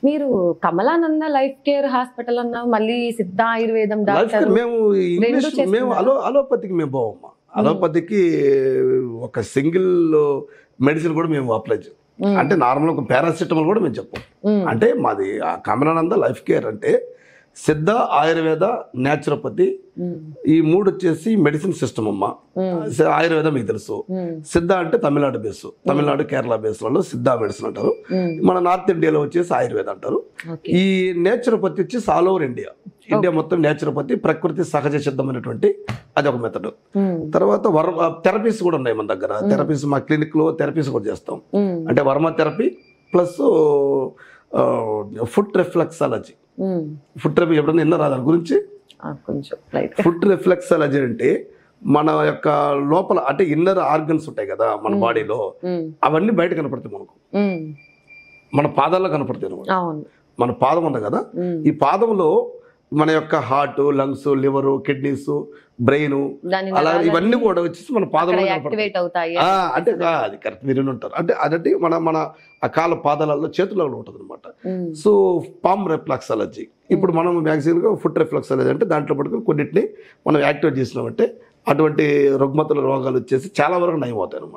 మీరు Kamalananda life care hospital అన్నా మళ్ళీ సిద్ధ ఆయుర్వేదం లైఫ్ డాక్టర్ మేము ఇంగ్లీష్ మేము అలోపతికి మేము పోవమ్మా. అలోపతికి ఒక సింగిల్ మెడిసిన్ కూడా మేము అప్లై చేయం. అంటే నార్మల్ ఒక పారాసిటమాల్ కూడా మేము చెప్పం. అంటే మాది కమలానంద లైఫ్ కేర్ అంటే సిద్ధ ఆయుర్వేద న్యాచురోపతి ఈ మూడు వచ్చేసి మెడిసిన్ సిస్టమ్ అమ్మా. ఆయుర్వేదం మీకు తెలుసు. సిద్ధ అంటే తమిళనాడు బేస్, తమిళనాడు కేరళ బేస్లలో సిద్ధ మెడిసిన్ అంటారు. మన నార్త్ ఇండియాలో వచ్చేసి ఆయుర్వేద అంటారు. ఈ నేచురోపతి వచ్చేసి ఆల్ ఓవర్ ఇండియా మొత్తం నేచురోపతి ప్రకృతి సహజ సిద్ధమైనటువంటి అది ఒక మెథడ్. తర్వాత థెరపీస్ కూడా ఉన్నాయి మన దగ్గర. థెరపీస్ మా క్లినిక్ లో థెరపీస్ కూడా చేస్తాం. అంటే Varma therapy plus foot reflexology. Foot therapy ఎప్పుడన్నా విన్నారా దాని గురించి? ఫుట్ రిఫ్లెక్సాలజీ అంటే మన యొక్క లోపల అంటే ఇన్నర్ ఆర్గన్స్ ఉంటాయి కదా మన బాడీలో, అవన్నీ బయట కనపడతాయి మనకు. మన పాదాల్లో కనపడతాయి అనమాట. మన పాదం ఉంది కదా, ఈ పాదంలో మన యొక్క heart, lungs, liver, kidneys, brain అలా ఇవన్నీ కూడా వచ్చేసి మన పాదంలో కనపడతాయి. అంటే అది కరెక్ట్ మీరు ఉంటారు. అంటే అదంటే మన ఆ కాళ్ళ పాదాలలో చేతుల్లో ఉంటుంది అనమాట. సో పామ్ రిఫ్లెక్సాలజీ ఇప్పుడు మనం మ్యాక్సిమల్గా ఫుట్ రిఫ్లెక్సాలజీ అంటే దాంట్లో పట్టుకుని కొన్నిటిని మనం యాక్టివేట్ చేసినామంటే అటువంటి రుగ్మతల రోగాలు వచ్చేసి చాలా వరకు నయం అవుతాయి అనమాట.